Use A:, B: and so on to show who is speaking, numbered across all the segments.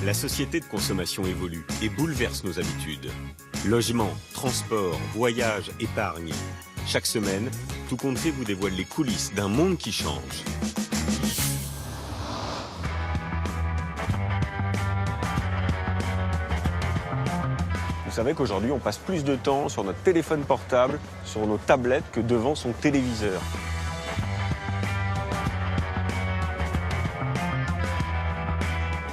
A: La société de consommation évolue et bouleverse nos habitudes. Logement, transport, voyage, épargne. Chaque semaine, Tout compte fait vous dévoile les coulisses d'un monde qui change. Vous savez qu'aujourd'hui, on passe plus de temps sur notre téléphone portable, sur nos tablettes, que devant son téléviseur.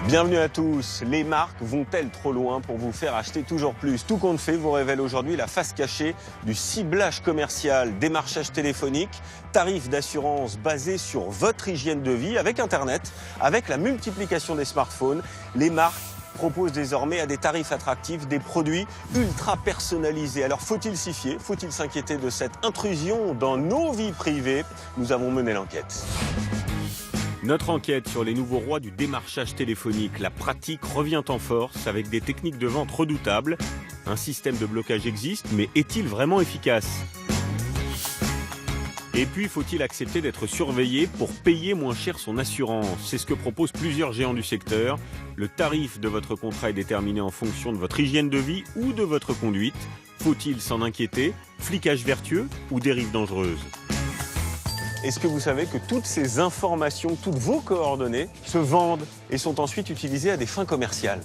A: Bienvenue à tous. Les marques vont-elles trop loin pour vous faire acheter toujours plus? Tout compte fait vous révèle aujourd'hui la face cachée du ciblage commercial, démarchage téléphonique, tarifs d'assurance basés sur votre hygiène de vie avec Internet, avec la multiplication des smartphones. Les marques proposent désormais à des tarifs attractifs des produits ultra personnalisés. Alors faut-il s'y fier? Faut-il s'inquiéter de cette intrusion dans nos vies privées? Nous avons mené l'enquête. Notre enquête sur les nouveaux rois du démarchage téléphonique, la pratique revient en force avec des techniques de vente redoutables. Un système de blocage existe, mais est-il vraiment efficace? Et puis, faut-il accepter d'être surveillé pour payer moins cher son assurance? C'est ce que proposent plusieurs géants du secteur. Le tarif de votre contrat est déterminé en fonction de votre hygiène de vie ou de votre conduite. Faut-il s'en inquiéter? Flicage vertueux ou dérive dangereuse? Est-ce que vous savez que toutes ces informations, toutes vos coordonnées se vendent et sont ensuite utilisées à des fins commerciales?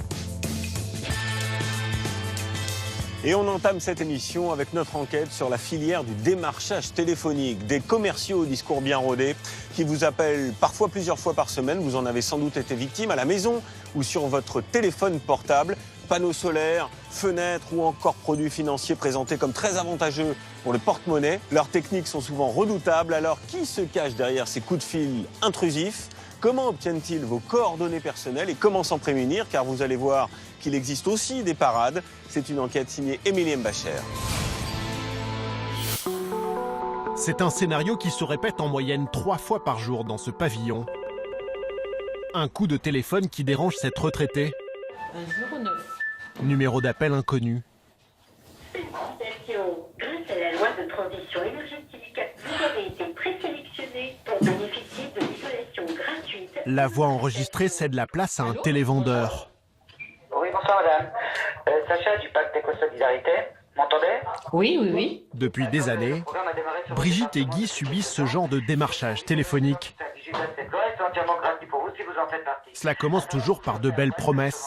A: Et on entame cette émission avec notre enquête sur la filière du démarchage téléphonique. Des commerciaux au discours bien rodé qui vous appellent parfois plusieurs fois par semaine. Vous en avez sans doute été victime à la maison ou sur votre téléphone portable. Panneaux solaires, fenêtres ou encore produits financiers présentés comme très avantageux pour le porte-monnaie. Leurs techniques sont souvent redoutables. Alors qui se cache derrière ces coups de fil intrusifs? Comment obtiennent-ils vos coordonnées personnelles et comment s'en prémunir? Car vous allez voir qu'il existe aussi des parades. C'est une enquête signée Émilie Mbacher.
B: C'est un scénario qui se répète en moyenne 3 fois par jour dans ce pavillon. Un coup de téléphone qui dérange cette retraitée.
C: 09.
B: Numéro d'appel inconnu.
D: Félicitations. Grâce à la loi de transition énergétique, vous avez été présélectionné pour bénéficier de l'isolation gratuite.
B: La voix enregistrée cède la place à un télévendeur.
E: Oui, bonsoir madame. Sacha du pacte Éco-Solidarité, m'entendez?
C: Oui.
B: Depuis des années, Brigitte et Guy subissent ce genre de démarchage téléphonique.
E: C'est entièrement gratuit pour vous si vous en faites partie.
B: Cela commence toujours par de belles promesses.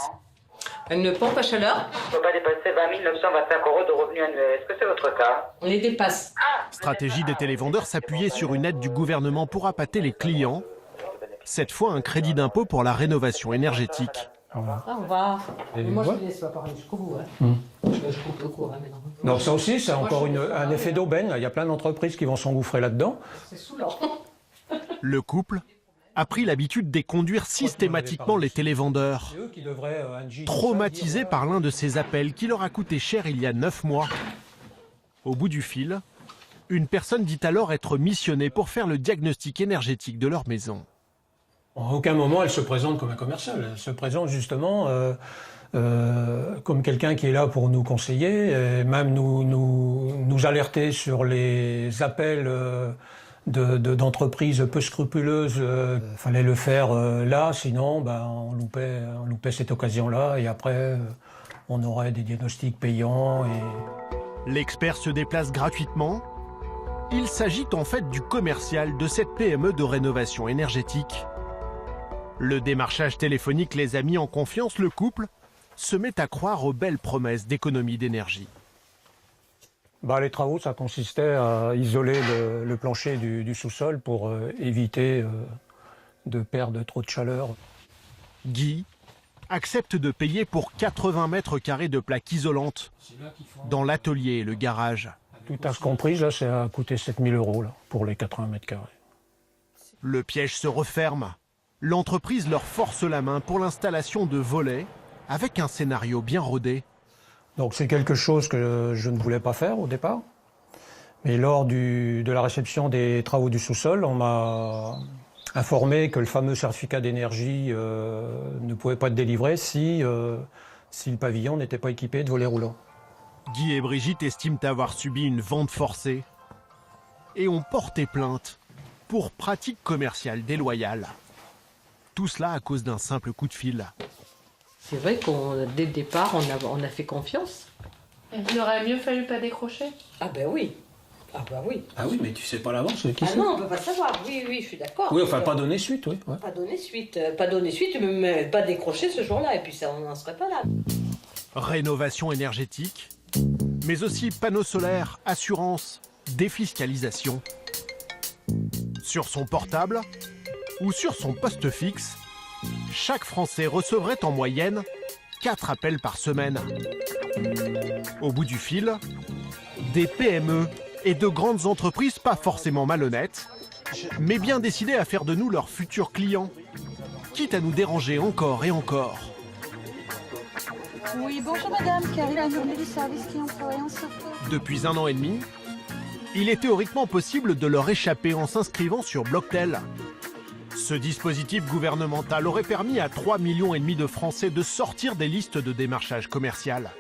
C: Une pompe à chaleur,
E: Il ne faut pas dépasser 20 925 € de revenus annuels. Est-ce que c'est votre cas?
C: on les dépasse.
B: Stratégie des télévendeurs, s'appuyer sur une aide du gouvernement pour appâter les clients. Cette fois, un crédit d'impôt pour la rénovation énergétique.
C: Ah, on va. Moi, je laisse pas parler jusqu'au bout. Je coupe le cours. Mais non.
F: Donc ça aussi, c'est encore un effet d'aubaine. Il y a plein d'entreprises qui vont s'engouffrer là-dedans.
C: C'est saoulant.
B: Le couple a pris l'habitude de conduire systématiquement les télévendeurs. Traumatisés par l'un de ces appels qui leur a coûté cher il y a 9 mois. Au bout du fil, une personne dit alors être missionnée pour faire le diagnostic énergétique de leur maison.
F: En aucun moment, elle se présente comme un commercial. Elle se présente justement comme quelqu'un qui est là pour nous conseiller, et même nous alerter sur les appels d'entreprises peu scrupuleuses. Fallait le faire là, sinon on loupait cette occasion-là, et après on aurait des diagnostics payants.
B: L'expert se déplace gratuitement. Il s'agit en fait du commercial de cette PME de rénovation énergétique. Le démarchage téléphonique les a mis en confiance. Le couple se met à croire aux belles promesses d'économie d'énergie.
F: Les travaux, ça consistait à isoler le plancher du sous-sol pour éviter de perdre trop de chaleur.
B: Guy accepte de payer pour 80 mètres carrés de plaques isolantes dans l'atelier et le garage.
F: Tout à ce compris, là, ça a coûté 7 000 € là, pour les 80 mètres carrés.
B: Le piège se referme. L'entreprise leur force la main pour l'installation de volets avec un scénario bien rodé.
F: Donc c'est quelque chose que je ne voulais pas faire au départ. Mais lors de la réception des travaux du sous-sol, on m'a informé que le fameux certificat d'énergie ne pouvait pas être délivré si le pavillon n'était pas équipé de volets roulants.
B: Guy et Brigitte estiment avoir subi une vente forcée et ont porté plainte pour pratique commerciale déloyale. Tout cela à cause d'un simple coup de fil.
C: C'est vrai dès le départ, on a fait confiance.
G: Il aurait mieux fallu pas décrocher.
C: Ah ben oui. Ah bah oui.
F: Ah oui, mais tu sais pas l'avance qui c'est.
C: Ah non, on peut pas savoir. Oui, je suis d'accord.
F: Oui, enfin, pas donner suite, oui. Ouais.
C: Pas donner suite, mais pas décrocher ce jour-là, et puis ça, on n'en serait pas là.
B: Rénovation énergétique, mais aussi panneaux solaires, assurance, défiscalisation. Sur son portable ou sur son poste fixe, chaque Français recevrait en moyenne 4 appels par semaine. Au bout du fil, des PME et de grandes entreprises pas forcément malhonnêtes, mais bien décidées à faire de nous leurs futurs clients, quitte à nous déranger encore et encore.
H: Oui, bonjour madame, Karine, la journée du service client travaillant sur place.
B: Depuis 1 an et demi, il est théoriquement possible de leur échapper en s'inscrivant sur Blocktel. Ce dispositif gouvernemental aurait permis à 3,5 millions de Français de sortir des listes de démarchage commercial.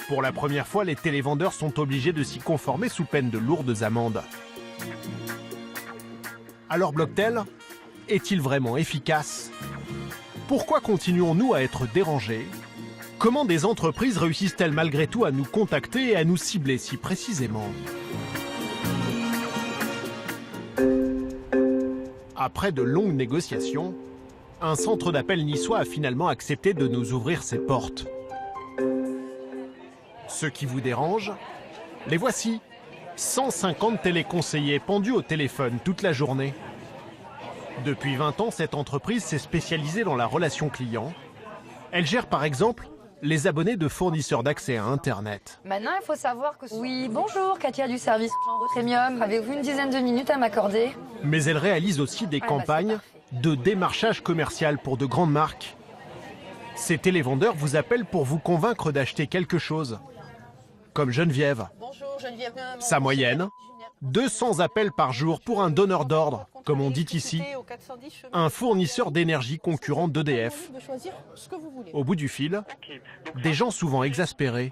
B: Pour la première fois, les télévendeurs sont obligés de s'y conformer sous peine de lourdes amendes. Alors Blocktel est-il vraiment efficace? Pourquoi continuons-nous à être dérangés? Comment des entreprises réussissent-elles malgré tout à nous contacter et à nous cibler si précisément? Après de longues négociations, un centre d'appel niçois a finalement accepté de nous ouvrir ses portes. Ceux qui vous dérangent, les voici. 150 téléconseillers pendus au téléphone toute la journée. Depuis 20 ans, cette entreprise s'est spécialisée dans la relation client. Elle gère par exemple les abonnés de fournisseurs d'accès à Internet.
I: Maintenant, il faut savoir que... Oui, bonjour, Katia du service Premium. Avez-vous une dizaine de minutes à m'accorder?
B: Mais elle réalise aussi des campagnes de démarchage commercial pour de grandes marques. Ces télévendeurs vous appellent pour vous convaincre d'acheter quelque chose. Comme Geneviève.
H: Bonjour, Geneviève.
B: Sa moyenne, 200 appels par jour pour un donneur d'ordre, comme on dit ici, un fournisseur d'énergie concurrent d'EDF. Au bout du fil, des gens souvent exaspérés.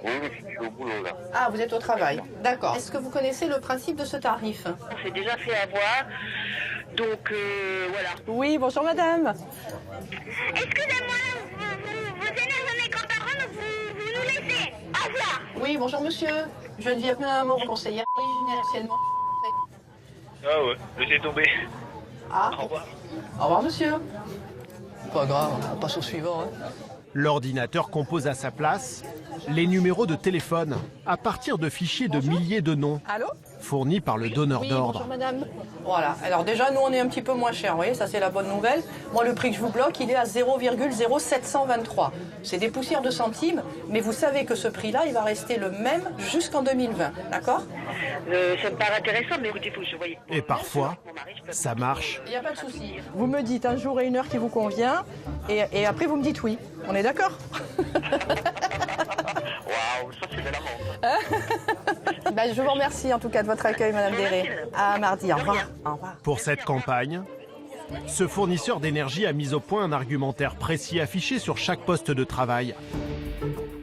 J: Oui, je suis au boulot là.
H: Ah, vous êtes au travail. D'accord. Est-ce que vous connaissez le principe de ce tarif?
D: On s'est déjà fait avoir, donc voilà.
H: Oui, bonjour madame.
D: Excusez-moi, vous énervez mes camarades, vous nous laissez. Au revoir.
H: Oui, bonjour monsieur. Geneviève mon conseillère anciennement.
J: Ah ouais, laissez tomber.
H: Ah.
J: Au revoir.
H: Au revoir monsieur. Pas grave, on passe au suivant.
B: L'ordinateur compose à sa place les numéros de téléphone à partir de fichiers de milliers de noms
H: Allô?
B: fournis par le donneur d'ordre.
H: Bonjour madame. Voilà, alors déjà nous on est un petit peu moins cher, vous voyez, ça c'est la bonne nouvelle. Moi le prix que je vous bloque il est à 0,0723. C'est des poussières de centimes, mais vous savez que ce prix-là il va rester le même jusqu'en 2020, d'accord?
D: Ça me paraît intéressant, mais écoutez, il faut que je voie.
B: Et parfois, ça marche.
H: Il n'y a pas de souci. Vous me dites un jour et une heure qui vous convient, et après vous me dites oui. On est d'accord?
J: Waouh, ça c'est de la montre.
H: Ben, je vous remercie en tout cas de votre accueil, madame Déré. À mardi, au revoir. Au revoir.
B: Pour cette campagne, ce fournisseur d'énergie a mis au point un argumentaire précis affiché sur chaque poste de travail.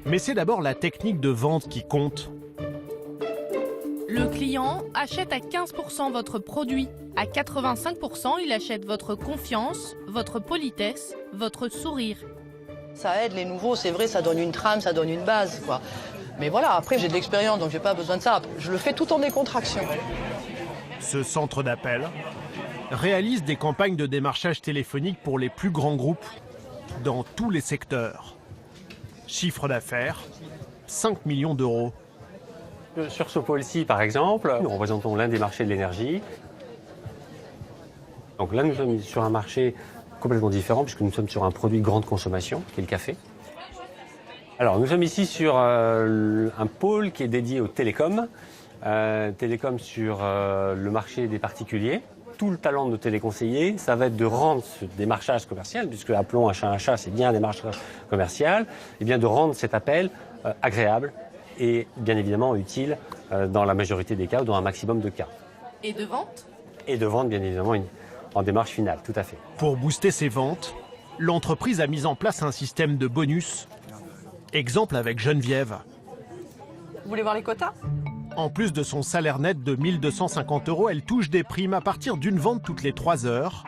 B: Mais c'est d'abord la technique de vente qui compte.
G: Le client achète à 15% votre produit. À 85%, il achète votre confiance, votre politesse, votre sourire.
H: Ça aide les nouveaux, c'est vrai, ça donne une trame, ça donne une base, quoi. Mais voilà, après j'ai de l'expérience, donc j'ai pas besoin de ça. Je le fais tout en décontraction.
B: Ce centre d'appel réalise des campagnes de démarchage téléphonique pour les plus grands groupes dans tous les secteurs. Chiffre d'affaires, 5 millions d'euros.
K: Sur ce pôle-ci, par exemple, nous représentons l'un des marchés de l'énergie. Donc là, nous sommes sur un marché complètement différent puisque nous sommes sur un produit grande consommation, qui est le café. Alors, nous sommes ici sur un pôle qui est dédié aux télécoms. Télécoms sur le marché des particuliers. Tout le talent de nos téléconseillers, ça va être de rendre ce démarchage commercial, puisque appelons un chat, c'est bien un démarchage commercial, et bien de rendre cet appel agréable et bien évidemment utile dans la majorité des cas ou dans un maximum de cas.
G: Et de vente?
K: Et de vendre bien évidemment en démarche finale, tout à fait.
B: Pour booster ses ventes, l'entreprise a mis en place un système de bonus. Exemple avec Geneviève.
H: Vous voulez voir les quotas?
B: En plus de son salaire net de 1 250 €, elle touche des primes à partir d'une vente toutes les 3 heures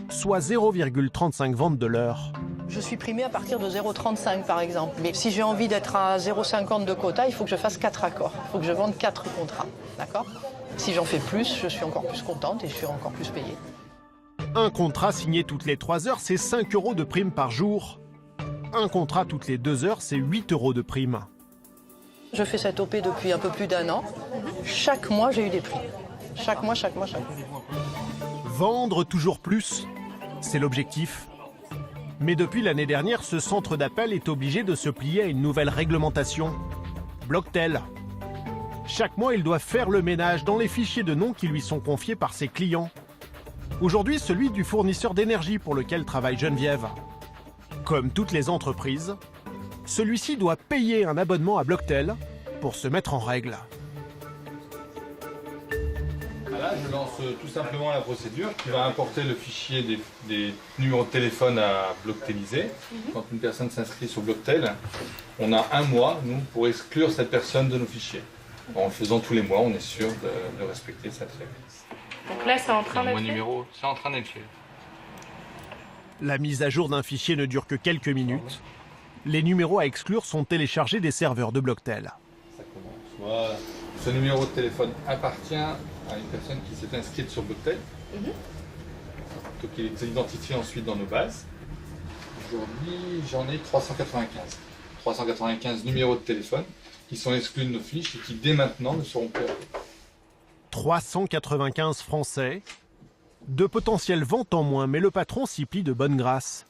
B: soit 0,35 ventes de l'heure.
H: Je suis primé à partir de 0,35 par exemple. Mais si j'ai envie d'être à 0,50 de quota, il faut que je fasse 4 accords. Il faut que je vende 4 contrats. D'accord ? Si j'en fais plus, je suis encore plus contente et je suis encore plus payée.
B: Un contrat signé toutes les 3 heures, c'est 5 € de prime par jour. Un contrat toutes les 2 heures, c'est 8 € de prime.
H: Je fais cette OP depuis un peu plus d'1 an. Chaque mois, j'ai eu des primes. Chaque mois.
B: Vendre toujours plus, c'est l'objectif. Mais depuis l'année dernière, ce centre d'appel est obligé de se plier à une nouvelle réglementation. Blocktel. Chaque mois, il doit faire le ménage dans les fichiers de noms qui lui sont confiés par ses clients. Aujourd'hui, celui du fournisseur d'énergie pour lequel travaille Geneviève. Comme toutes les entreprises, celui-ci doit payer un abonnement à Blocktel pour se mettre en règle.
L: Là, je lance tout simplement la procédure qui va importer le fichier des numéros de téléphone à Blockteliser. Quand une personne s'inscrit sur Blocktel, on a 1 mois, nous, pour exclure cette personne de nos fichiers. En le faisant tous les mois, on est sûr de respecter cette règle.
G: Donc là, c'est en train d'être fait.
L: Numéro, c'est en train d'être fait.
B: La mise à jour d'un fichier ne dure que quelques minutes. Les numéros à exclure sont téléchargés des serveurs de Blocktel.
L: Ça commence. Voilà. Ce numéro de téléphone appartient à une personne qui s'est inscrite sur Blocktel. Donc il est identifié ensuite dans nos bases. Aujourd'hui, j'en ai 395. 395 numéros de téléphone qui sont exclus de nos fiches et qui dès maintenant ne seront plus appelés.
B: 395 Français, de potentielles ventes en moins, mais le patron s'y plie de bonne grâce.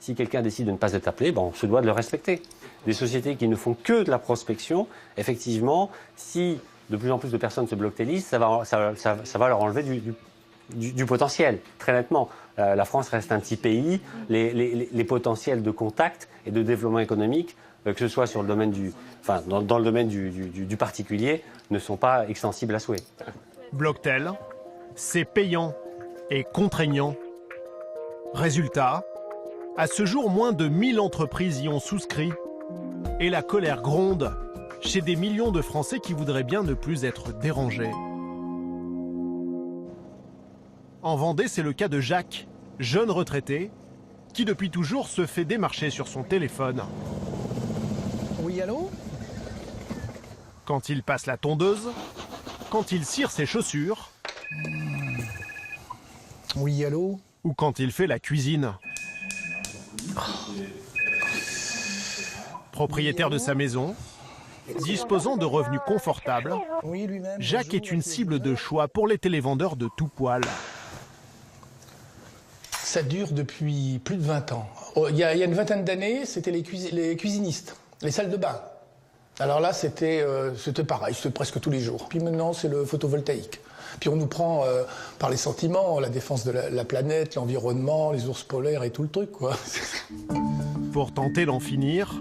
K: Si quelqu'un décide de ne pas être appelé, on se doit de le respecter. Des sociétés qui ne font que de la prospection, effectivement, si de plus en plus de personnes se blocktélisent, ça va leur enlever du potentiel, très nettement. La France reste un petit pays, les potentiels de contact et de développement économique, que ce soit sur le domaine dans le domaine du particulier, ne sont pas extensibles à souhait.
B: Blocktel, c'est payant et contraignant. Résultat, à ce jour, moins de 1000 entreprises y ont souscrit. Et la colère gronde chez des millions de Français qui voudraient bien ne plus être dérangés. En Vendée, c'est le cas de Jacques, jeune retraité, qui depuis toujours se fait démarcher sur son téléphone.
M: Oui, allô ?
B: Quand il passe la tondeuse, quand il cire ses chaussures.
M: Oui, allô ?
B: Ou quand il fait la cuisine. Propriétaire de sa maison, disposant de revenus confortables, Jacques est une cible de choix pour les télévendeurs de tout poil.
M: Ça dure depuis plus de 20 ans. Il y a une vingtaine d'années, c'était les cuisinistes, les salles de bain. Alors là, c'était pareil, c'était presque tous les jours. Puis maintenant, c'est le photovoltaïque. Puis on nous prend par les sentiments, la défense de la planète, l'environnement, les ours polaires et tout le truc, quoi.
B: Pour tenter d'en finir,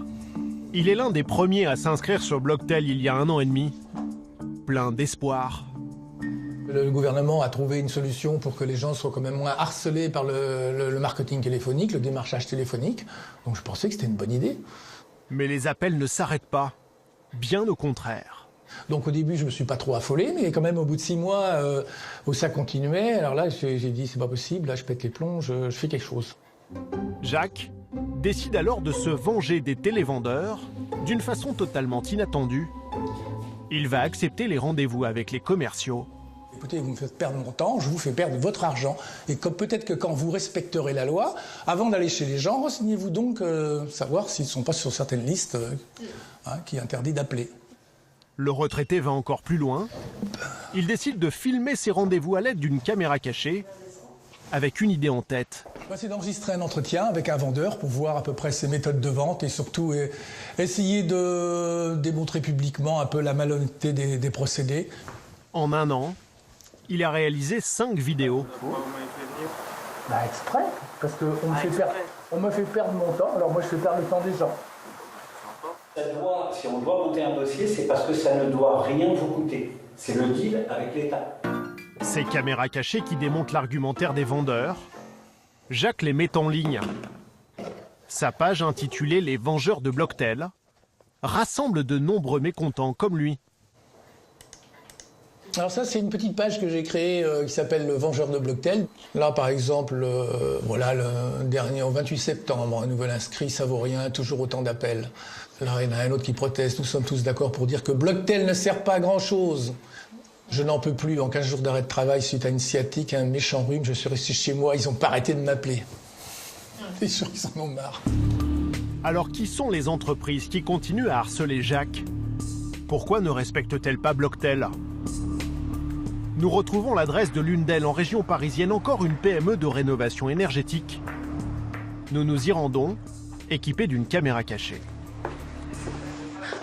B: il est l'un des premiers à s'inscrire sur Blocktel il y a 1 an et demi. Plein d'espoir.
M: Le gouvernement a trouvé une solution pour que les gens soient quand même moins harcelés par le marketing téléphonique, le démarchage téléphonique. Donc je pensais que c'était une bonne idée.
B: Mais les appels ne s'arrêtent pas. Bien au contraire.
M: Donc au début, je me suis pas trop affolé, mais quand même au bout de 6 mois, où ça continuait, alors là, j'ai dit c'est pas possible, là je pète les plombs, je fais quelque chose.
B: Jacques décide alors de se venger des télévendeurs d'une façon totalement inattendue. Il va accepter les rendez-vous avec les commerciaux.
M: Écoutez, vous me faites perdre mon temps, je vous fais perdre votre argent. Et peut-être que quand vous respecterez la loi, avant d'aller chez les gens, renseignez-vous donc savoir s'ils ne sont pas sur certaines listes qui interdit d'appeler.
B: Le retraité va encore plus loin. Il décide de filmer ses rendez-vous à l'aide d'une caméra cachée, avec une idée en tête.
M: C'est d'enregistrer un entretien avec un vendeur pour voir à peu près ses méthodes de vente et surtout essayer de démontrer publiquement un peu la malhonnêteté des procédés.
B: En 1 an, il a réalisé 5 vidéos.
M: Exprès, parce qu'on me fait perdre mon temps, alors moi je fais perdre le temps des gens.
N: Si on doit monter un dossier, c'est parce que ça ne doit rien vous coûter. C'est le deal avec l'État.
B: Ces caméras cachées qui démontent l'argumentaire des vendeurs, Jacques les met en ligne. Sa page intitulée « Les Vengeurs de Blocktel » rassemble de nombreux mécontents comme lui.
M: Alors ça, c'est une petite page que j'ai créée qui s'appelle Le Vengeur de Blocktel. Là, par exemple, voilà, le dernier, au 28 septembre, un nouvel inscrit, ça vaut rien, toujours autant d'appels. Là, il y en a un autre qui proteste. Nous sommes tous d'accord pour dire que Blocktel ne sert pas à grand-chose. Je n'en peux plus. En 15 jours d'arrêt de travail suite à une sciatique, un méchant rhume, je suis resté chez moi. Ils n'ont pas arrêté de m'appeler. C'est sûr qu'ils en ont marre.
B: Alors qui sont les entreprises qui continuent à harceler Jacques? Pourquoi ne respectent-elles pas Blocktel? Nous retrouvons l'adresse de l'une d'elles en région parisienne, encore une PME de rénovation énergétique. Nous nous y rendons, équipés d'une caméra cachée.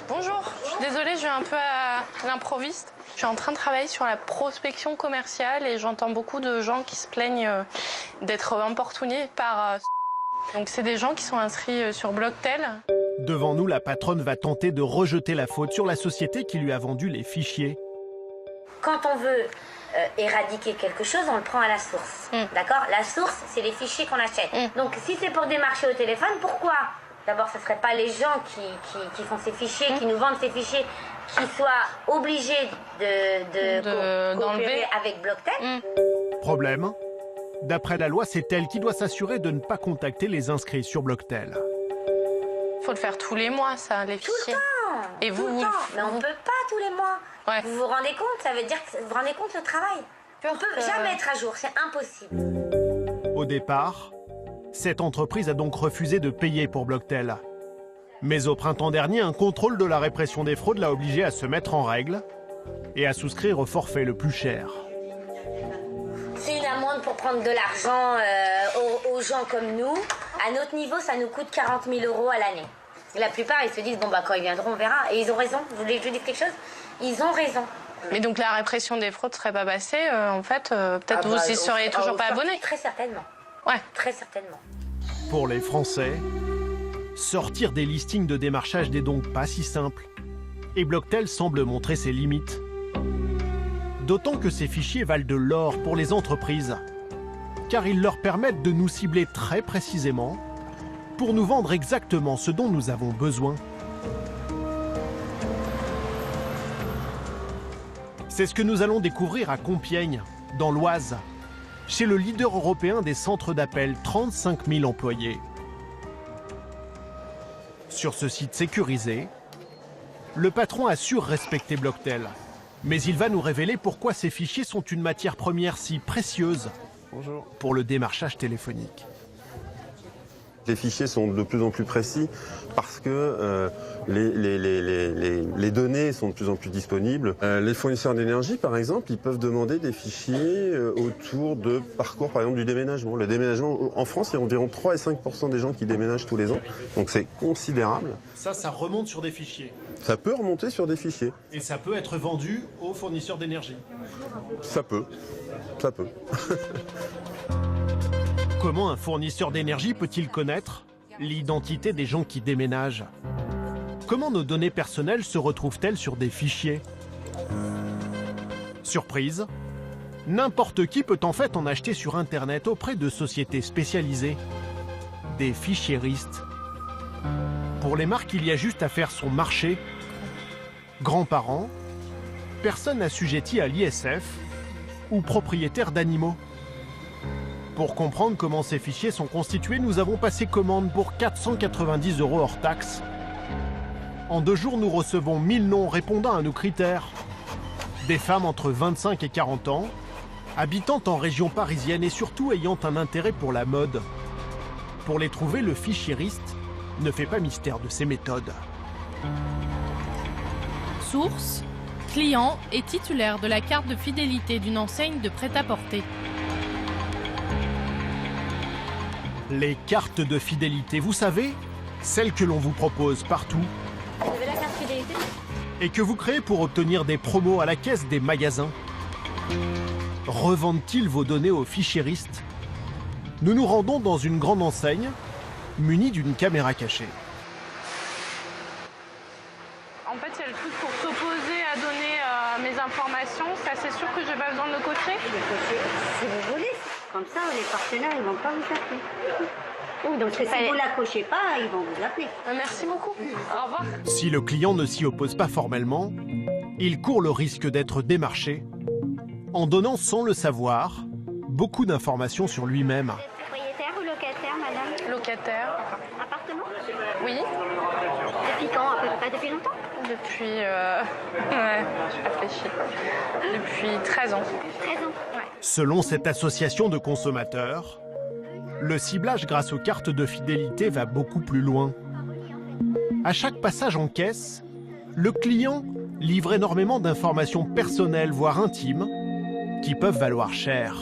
G: Bonjour, je suis désolée, je viens un peu à l'improviste. Je suis en train de travailler sur la prospection commerciale et j'entends beaucoup de gens qui se plaignent d'être importunés par... Donc c'est des gens qui sont inscrits sur Blocktel.
B: Devant nous, la patronne va tenter de rejeter la faute sur la société qui lui a vendu les fichiers.
O: Quand on veut éradiquer quelque chose, on le prend à la source. D'accord? La source, c'est les fichiers qu'on achète. Donc si c'est pour démarcher au téléphone, pourquoi? D'abord, ce ne serait pas les gens qui font ces fichiers, qui nous vendent ces fichiers, qui soient obligés de coopérer avec Blocktel.
B: Problème, d'après la loi, c'est elle qui doit s'assurer de ne pas contacter les inscrits sur Blocktel.
G: Il faut le faire tous les mois, ça, les fichiers.
O: Tout le temps.
G: Et
O: tout le temps. Mais on ne peut pas tous les mois. Ouais. Vous vous rendez compte? Ça veut dire que vous vous rendez compte le travail? On ne peut jamais être à jour, c'est impossible.
B: Au départ, cette entreprise a donc refusé de payer pour Blocktel. Mais au printemps dernier, un contrôle de la répression des fraudes l'a obligé à se mettre en règle et à souscrire au forfait le plus cher.
O: C'est une amende pour prendre de l'argent aux gens comme nous. À notre niveau, ça nous coûte 40 000 € à l'année. La plupart, ils se disent, bon, bah, quand ils viendront, on verra. Et ils ont raison. Vous voulez que je dise quelque chose? Ils ont raison.
G: Mais donc la répression des fraudes ne serait pas passée, en fait, peut-être vous y seriez toujours pas abonné?
O: Très certainement.
G: Ouais.
O: Très certainement.
B: Pour les Français, sortir des listings de démarchage n'est donc pas si simple. Et Blocktel semble montrer ses limites. D'autant que ces fichiers valent de l'or pour les entreprises, car ils leur permettent de nous cibler très précisément pour nous vendre exactement ce dont nous avons besoin. C'est ce que nous allons découvrir à Compiègne, dans l'Oise, chez le leader européen des centres d'appel, 35 000 employés. Sur ce site sécurisé, le patron assure respecter Blocktel, mais il va nous révéler pourquoi ces fichiers sont une matière première si précieuse pour le démarchage téléphonique.
A: Les fichiers sont de plus en plus précis parce que les données sont de plus en plus disponibles. Les fournisseurs d'énergie, par exemple, ils peuvent demander des fichiers autour de parcours, par exemple, du déménagement. Le déménagement, en France, il y a environ 3 et 5% des gens qui déménagent tous les ans. Donc c'est considérable.
B: Ça remonte sur des fichiers.
A: Ça peut remonter sur des fichiers.
B: Et ça peut être vendu aux fournisseurs d'énergie.
A: Ça peut. Ça peut.
B: Comment un fournisseur d'énergie peut-il connaître l'identité des gens qui déménagent? Comment nos données personnelles se retrouvent-elles sur des fichiers? Surprise, n'importe qui peut en fait en acheter sur Internet auprès de sociétés spécialisées, des fichiéristes. Pour les marques, il y a juste à faire son marché. Grands-parents, personnes assujetties à l'ISF ou propriétaires d'animaux. Pour comprendre comment ces fichiers sont constitués, nous avons passé commande pour 490 € hors taxes. En 2 jours, nous recevons 1000 noms répondant à nos critères. Des femmes entre 25 et 40 ans, habitant en région parisienne et surtout ayant un intérêt pour la mode. Pour les trouver, le fichiériste ne fait pas mystère de ses méthodes.
G: Source, client et titulaire de la carte de fidélité d'une enseigne de prêt-à-porter.
B: Les cartes de fidélité, vous savez, celles que l'on vous propose partout.
O: Vous avez la carte fidélité?
B: Et que vous créez pour obtenir des promos à la caisse des magasins. Revendent-ils vos données aux fichiéristes? Nous nous rendons dans une grande enseigne, munie d'une caméra cachée.
G: En fait, c'est le truc pour s'opposer à donner mes informations. Ça, c'est sûr que j'ai pas besoin de le cocher.
O: Si vous voulez, comme ça, les partenaires, ils vont pas vous appeler. Oui, donc si vous la cochez pas, ils vont vous appeler.
G: Merci beaucoup. Au revoir.
B: Si le client ne s'y oppose pas formellement, il court le risque d'être démarché en donnant sans le savoir beaucoup d'informations sur lui-même.
O: Propriétaire ou locataire, madame?
G: Locataire.
O: Appartement?
G: Oui.
O: Depuis quand à peu près? Depuis longtemps?
G: Depuis... ouais, je réfléchis. Depuis 13 ans.
O: 13 ans?
G: Ouais.
B: Selon cette association de consommateurs, le ciblage grâce aux cartes de fidélité va beaucoup plus loin. À chaque passage en caisse, le client livre énormément d'informations personnelles, voire intimes, qui peuvent valoir cher.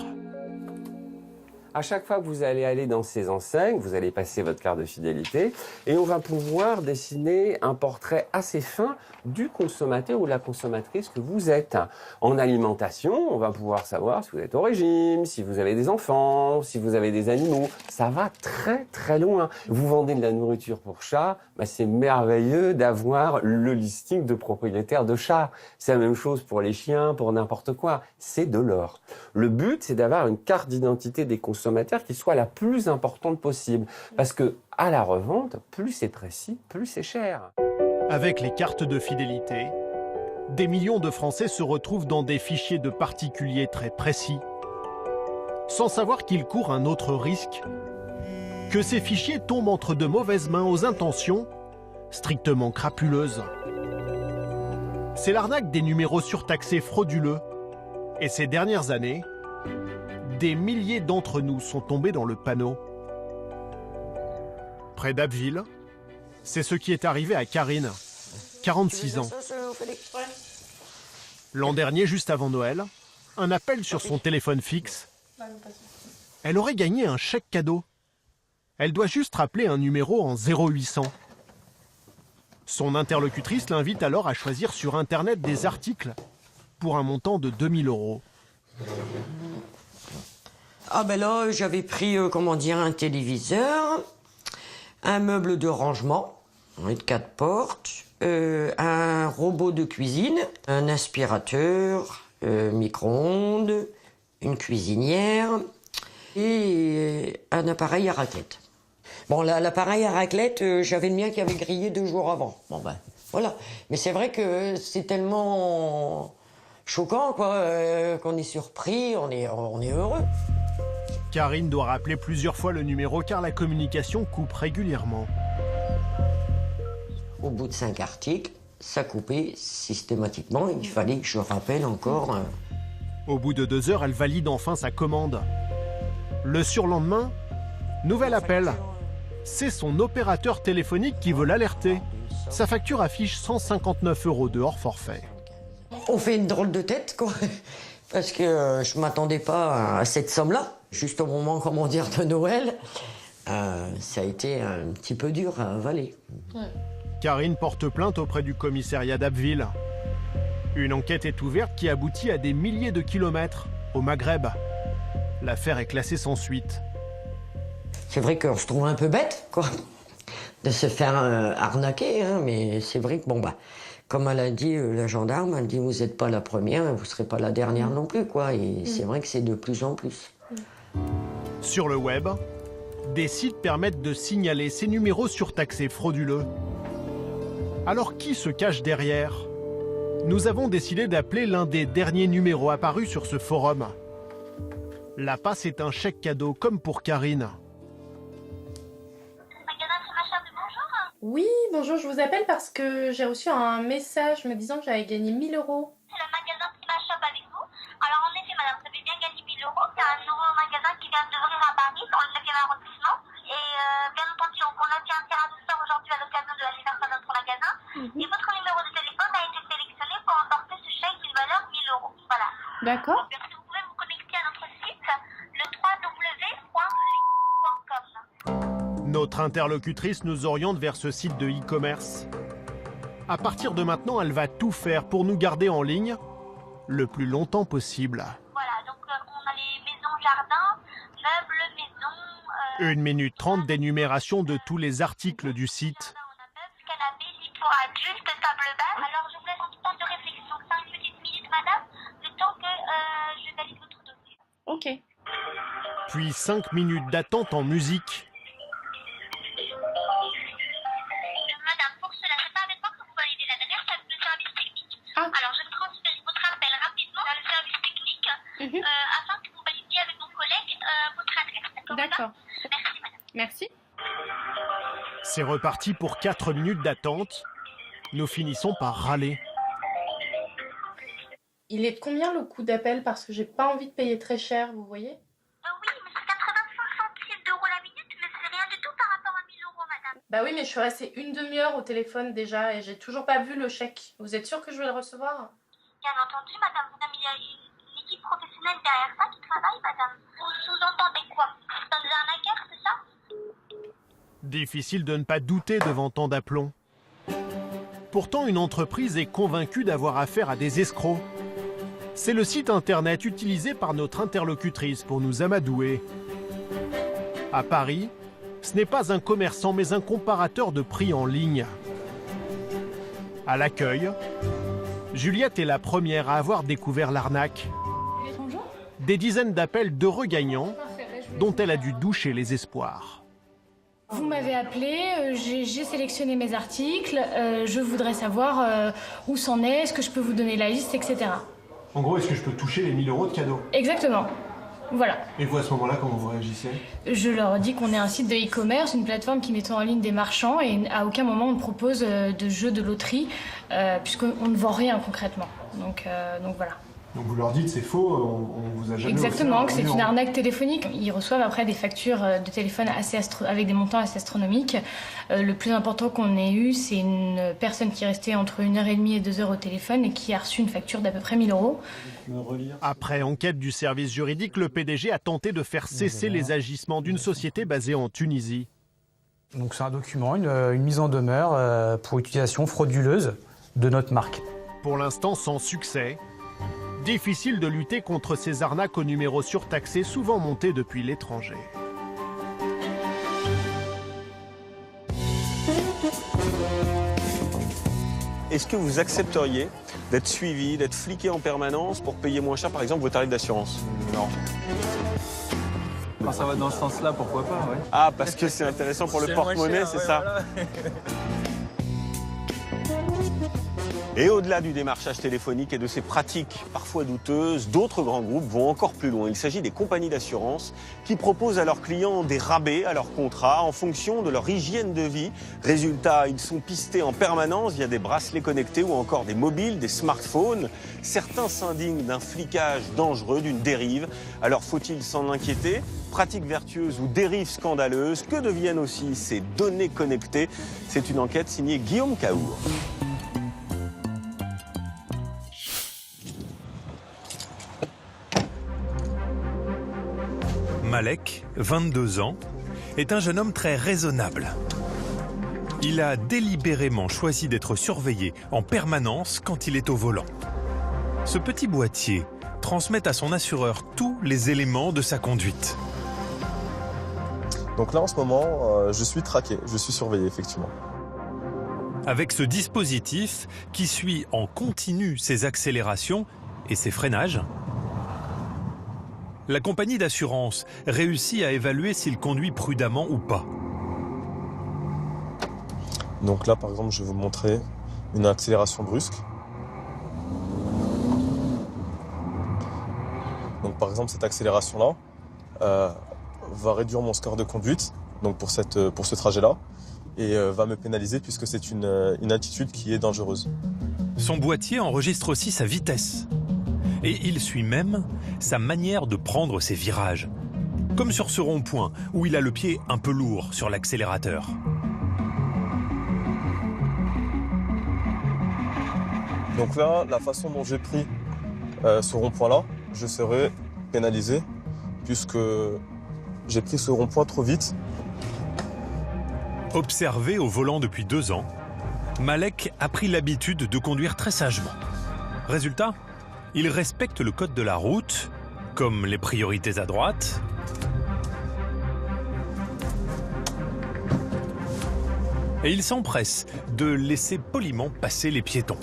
P: À chaque fois que vous allez aller dans ces enseignes, vous allez passer votre carte de fidélité et on va pouvoir dessiner un portrait assez fin du consommateur ou de la consommatrice que vous êtes. En alimentation, on va pouvoir savoir si vous êtes au régime, si vous avez des enfants, si vous avez des animaux. Ça va très très loin. Vous vendez de la nourriture pour chat, c'est merveilleux d'avoir le listing de propriétaires de chats. C'est la même chose pour les chiens, pour n'importe quoi. C'est de l'or. Le but, c'est d'avoir une carte d'identité des consommateurs qui soit la plus importante possible. Parce que à la revente, plus c'est précis, plus c'est cher.
B: Avec les cartes de fidélité, des millions de Français se retrouvent dans des fichiers de particuliers très précis, sans savoir qu'ils courent un autre risque, que ces fichiers tombent entre de mauvaises mains aux intentions strictement crapuleuses. C'est l'arnaque des numéros surtaxés frauduleux, et ces dernières années, des milliers d'entre nous sont tombés dans le panneau. Près d'Abbeville, c'est ce qui est arrivé à Karine, 46 ans. L'an dernier, juste avant Noël, un appel sur son téléphone fixe. Elle aurait gagné un chèque cadeau. Elle doit juste rappeler un numéro en 0800. Son interlocutrice l'invite alors à choisir sur Internet des articles pour un montant de 2000 €.
Q: Ah ben là, j'avais pris, un téléviseur, un meuble de rangement, de 4 portes, un robot de cuisine, un aspirateur, micro-ondes, une cuisinière et un appareil à raclette. Bon, l'appareil à raclette, j'avais le mien qui avait grillé 2 jours avant. Bon ben, voilà. Mais c'est vrai que c'est tellement choquant, qu'on est surpris, on est heureux.
B: Karine doit rappeler plusieurs fois le numéro car la communication coupe régulièrement.
Q: Au bout de 5 articles, ça coupait systématiquement. Il fallait que je rappelle encore.
B: Au bout de 2 heures, elle valide enfin sa commande. Le surlendemain, nouvel appel. C'est son opérateur téléphonique qui veut l'alerter. Sa facture affiche 159 € de hors forfait.
Q: On fait une drôle de tête, parce que je ne m'attendais pas à cette somme-là. Juste au moment, de Noël, ça a été un petit peu dur à avaler.
B: Ouais. Karine porte plainte auprès du commissariat d'Abbeville. Une enquête est ouverte qui aboutit à des milliers de kilomètres au Maghreb. L'affaire est classée sans suite.
Q: C'est vrai qu'on se trouve un peu bête, de se faire arnaquer, mais c'est vrai que, comme elle a dit, la gendarme, elle dit, vous n'êtes pas la première, vous ne serez pas la dernière non plus, Et c'est vrai que c'est de plus en plus.
B: Sur le web, des sites permettent de signaler ces numéros surtaxés frauduleux. Alors qui se cache derrière? Nous avons décidé d'appeler l'un des derniers numéros apparus sur ce forum. La passe est un chèque cadeau comme pour Karine.
G: Oui, bonjour, je vous appelle parce que j'ai reçu un message me disant que j'avais gagné 1000 €.
O: C'est le magasin Smashop avec vous. Alors en effet, madame, vous avez bien gagné 1000 €. C'est un nouveau magasin qui vient d'ouvrir à Paris, dans le 9e arrondissement. Et bien entendu, on a fait un tirage au sort aujourd'hui à l'occasion de l'anniversaire de notre magasin. Et votre numéro de téléphone a été sélectionné pour emporter ce chèque d'une valeur 1000 €. Voilà.
G: D'accord.
O: Donc, vous pouvez vous connecter à notre site, le www.ligue.com.
B: Notre interlocutrice nous oriente vers ce site de e-commerce. À partir de maintenant, elle va tout faire pour nous garder en ligne le plus longtemps possible.
O: Voilà, donc on a les maisons, jardins, meubles, maisons...
B: 1 minute 30 d'énumération de tous les articles du site.
O: Canapé, lit pour adultes, table basse. Alors je vous laisse un petit temps de réflexion, 5 petites minutes, madame, le temps que je valide votre dossier.
G: Ok.
B: Puis 5 minutes d'attente en musique.
O: Madame, pour cela, c'est pas avec moi que vous validez l'adresse, c'est le service technique. Alors je transfère votre appel rapidement dans le service technique
G: Merci.
B: C'est reparti pour 4 minutes d'attente. Nous finissons par râler.
G: Il est de combien le coût d'appel? Parce que j'ai pas envie de payer très cher, vous voyez?
D: Oui, mais c'est 85 centimes d'euros la minute, mais c'est rien du tout par rapport à 1000 euros, madame.
G: Bah oui, mais je suis restée une demi-heure au téléphone déjà et j'ai toujours pas vu le chèque. Vous êtes sûr que je vais le recevoir?
D: Bien entendu, madame. Il y a une équipe professionnelle derrière ça qui travaille, madame. Vous sous-entendez quoi? Dans des arnaqueurs, c'est ça?
B: Difficile de ne pas douter devant tant d'aplomb. Pourtant, une entreprise est convaincue d'avoir affaire à des escrocs. C'est le site internet utilisé par notre interlocutrice pour nous amadouer. À Paris, ce n'est pas un commerçant mais un comparateur de prix en ligne. À l'accueil, Juliette est la première à avoir découvert l'arnaque.
R: Bonjour.
B: Des dizaines d'appels d'heureux gagnants dont elle a dû doucher les espoirs.
R: Vous m'avez appelé, j'ai sélectionné mes articles, je voudrais savoir où c'en est, est-ce que je peux vous donner la liste, etc.
B: En gros, est-ce que je peux toucher les 1000 € de cadeaux?
R: Exactement. Voilà.
B: Et vous, à ce moment-là, comment vous réagissez?
R: Je leur dis qu'on est un site de e-commerce, une plateforme qui met en ligne des marchands et à aucun moment on ne propose de jeux de loterie, puisqu'on ne vend rien concrètement. Donc voilà.
B: Donc vous leur dites c'est faux, on vous a jamais...
R: Exactement, que c'est une arnaque téléphonique. Ils reçoivent après des factures de téléphone avec des montants assez astronomiques. Le plus important qu'on ait eu, c'est une personne qui restait entre 1h30 et 2h au téléphone et qui a reçu une facture d'à peu près 1000 €.
B: Après enquête du service juridique, le PDG a tenté de faire cesser les agissements d'une société basée en Tunisie.
S: Donc c'est un document, une mise en demeure pour utilisation frauduleuse de notre marque.
B: Pour l'instant sans succès. Difficile de lutter contre ces arnaques aux numéros surtaxés souvent montés depuis l'étranger.
A: Est-ce que vous accepteriez d'être suivi, d'être fliqué en permanence pour payer moins cher, par exemple, vos tarifs d'assurance?
T: Non. Quand ça va dans ce sens-là, pourquoi pas, ouais.
A: Ah, parce que c'est intéressant pour le porte-monnaie, c'est ça?
T: Voilà.
A: Et au-delà du démarchage téléphonique et de ces pratiques parfois douteuses, d'autres grands groupes vont encore plus loin. Il s'agit des compagnies d'assurance qui proposent à leurs clients des rabais à leurs contrats en fonction de leur hygiène de vie. Résultat, ils sont pistés en permanence via des bracelets connectés ou encore des mobiles, des smartphones. Certains s'indignent d'un flicage dangereux, d'une dérive. Alors faut-il s'en inquiéter? Pratiques vertueuses ou dérives scandaleuses? Que deviennent aussi ces données connectées? C'est une enquête signée Guillaume Caour.
U: Malek, 22 ans, est un jeune homme très raisonnable. Il a délibérément choisi d'être surveillé en permanence quand il est au volant. Ce petit boîtier transmet à son assureur tous les éléments de sa conduite.
V: Donc là, en ce moment, je suis traqué, je suis surveillé, effectivement.
U: Avec ce dispositif qui suit en continu ses accélérations et ses freinages, la compagnie d'assurance réussit à évaluer s'il conduit prudemment ou pas.
V: Donc là, par exemple, je vais vous montrer une accélération brusque. Donc par exemple, cette accélération-là va réduire mon score de conduite donc pour ce trajet-là et va me pénaliser puisque c'est une attitude qui est dangereuse.
U: Son boîtier enregistre aussi sa vitesse. Et il suit même sa manière de prendre ses virages. Comme sur ce rond-point où il a le pied un peu lourd sur l'accélérateur.
V: Donc là, la façon dont j'ai pris ce rond-point-là, je serai pénalisé puisque j'ai pris ce rond-point trop vite.
U: Observé au volant depuis 2 ans, Malek a pris l'habitude de conduire très sagement. Résultat, il respecte le code de la route, comme les priorités à droite, et il s'empresse de laisser poliment passer les piétons.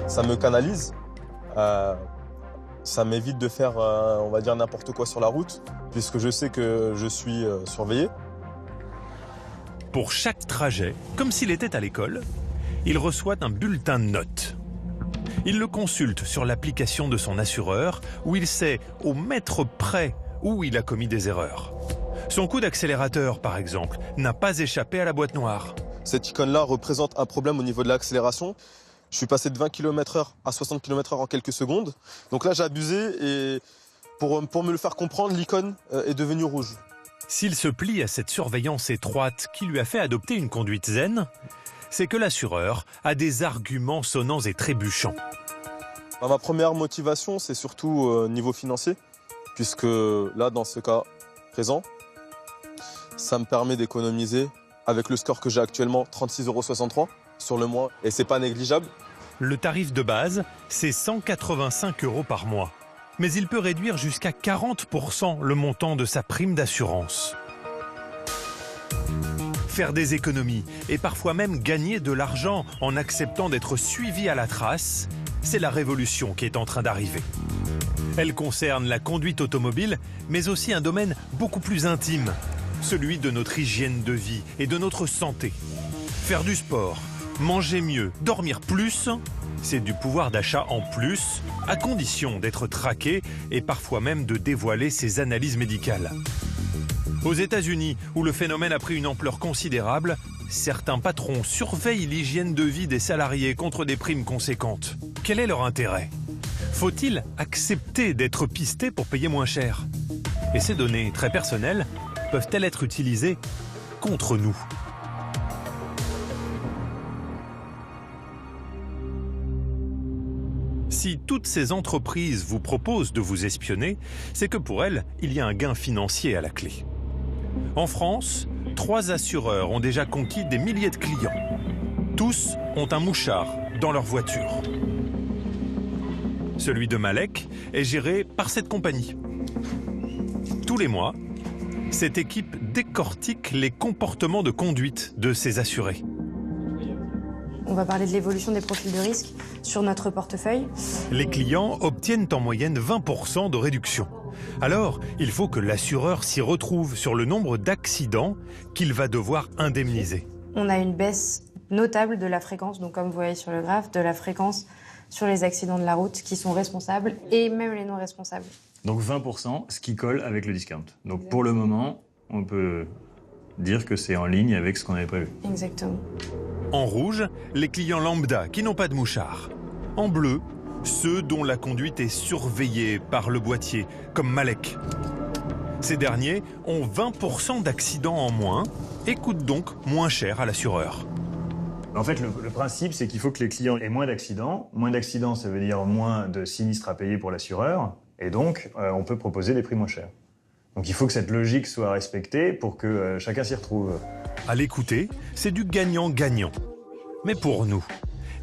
V: Ça me canalise, ça m'évite de faire, on va dire, n'importe quoi sur la route, puisque je sais que je suis surveillé.
U: Pour chaque trajet, comme s'il était à l'école, il reçoit un bulletin de notes. Il le consulte sur l'application de son assureur où il sait au mètre près où il a commis des erreurs. Son coup d'accélérateur, par exemple, n'a pas échappé à la boîte noire.
V: Cette icône-là représente un problème au niveau de l'accélération. Je suis passé de 20 km/h à 60 km/h en quelques secondes. Donc là, j'ai abusé et pour me le faire comprendre, l'icône est devenue rouge.
U: S'il se plie à cette surveillance étroite qui lui a fait adopter une conduite zen, c'est que l'assureur a des arguments sonnants et trébuchants.
V: Ma première motivation, c'est surtout niveau financier, puisque là, dans ce cas présent, ça me permet d'économiser, avec le score que j'ai actuellement, 36,63 € sur le mois, et c'est pas négligeable.
U: Le tarif de base, c'est 185 € par mois. Mais il peut réduire jusqu'à 40% le montant de sa prime d'assurance. Faire des économies et parfois même gagner de l'argent en acceptant d'être suivi à la trace, c'est la révolution qui est en train d'arriver. Elle concerne la conduite automobile, mais aussi un domaine beaucoup plus intime, celui de notre hygiène de vie et de notre santé. Faire du sport, manger mieux, dormir plus, c'est du pouvoir d'achat en plus, à condition d'être traqué et parfois même de dévoiler ses analyses médicales. Aux États-Unis, où le phénomène a pris une ampleur considérable, certains patrons surveillent l'hygiène de vie des salariés contre des primes conséquentes. Quel est leur intérêt? Faut-il accepter d'être pisté pour payer moins cher? Et ces données très personnelles peuvent-elles être utilisées contre nous? Si toutes ces entreprises vous proposent de vous espionner, c'est que pour elles, il y a un gain financier à la clé. En France, 3 assureurs ont déjà conquis des milliers de clients. Tous ont un mouchard dans leur voiture. Celui de Malek est géré par cette compagnie. Tous les mois, cette équipe décortique les comportements de conduite de ses assurés.
E: On va parler de l'évolution des profils de risque sur notre portefeuille.
U: Les clients obtiennent en moyenne 20% de réduction. Alors, il faut que l'assureur s'y retrouve sur le nombre d'accidents qu'il va devoir indemniser.
E: On a une baisse notable de la fréquence, donc comme vous voyez sur le graphe, de la fréquence sur les accidents de la route qui sont responsables et même les non responsables.
F: Donc 20%, ce qui colle avec le discount. Donc pour le moment, on peut dire que c'est en ligne avec ce qu'on avait prévu.
E: Exactement.
U: En rouge, les clients lambda qui n'ont pas de mouchard. En bleu, ceux dont la conduite est surveillée par le boîtier, comme Malek. Ces derniers ont 20% d'accidents en moins et coûtent donc moins cher à l'assureur.
F: En fait, le principe, c'est qu'il faut que les clients aient moins d'accidents. Moins d'accidents, ça veut dire moins de sinistres à payer pour l'assureur. Et donc, on peut proposer des prix moins chers. Donc il faut que cette logique soit respectée pour que chacun s'y retrouve.
U: À l'écouter, c'est du gagnant-gagnant. Mais pour nous,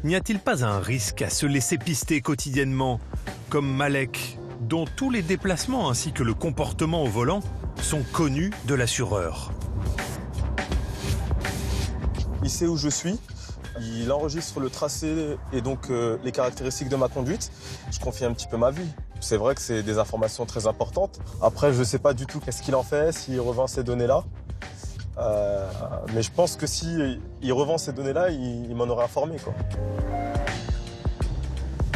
U: n'y a-t-il pas un risque à se laisser pister quotidiennement, comme Malek, dont tous les déplacements ainsi que le comportement au volant sont connus de l'assureur?
V: Il sait où je suis, il enregistre le tracé et donc les caractéristiques de ma conduite. Je confie un petit peu ma vie. C'est vrai que c'est des informations très importantes. Après, je ne sais pas du tout qu'est-ce qu'il en fait, s'il revend ces données-là. Mais je pense que s'il revend ces données-là, il m'en aurait informé, quoi.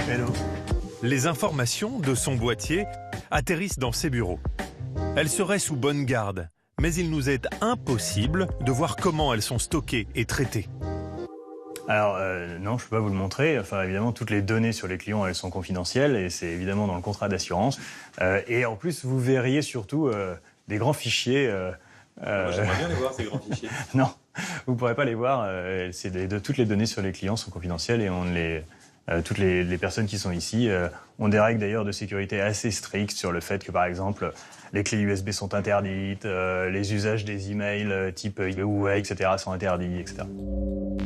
F: Hello.
U: Les informations de son boîtier atterrissent dans ses bureaux. Elles seraient sous bonne garde, mais il nous est impossible de voir comment elles sont stockées et traitées.
F: Alors non, je ne peux pas vous le montrer. Enfin, évidemment, toutes les données sur les clients, elles sont confidentielles et c'est évidemment dans le contrat d'assurance. Et en plus, vous verriez surtout des grands fichiers.
T: Moi, j'aimerais bien les voir, ces grands fichiers.
F: Non, vous ne pourrez pas les voir. Toutes les données sur les clients sont confidentielles et toutes les personnes qui sont ici ont des règles d'ailleurs de sécurité assez strictes sur le fait que, par exemple, les clés USB sont interdites, les usages des emails type Huawei, etc. sont interdits, etc.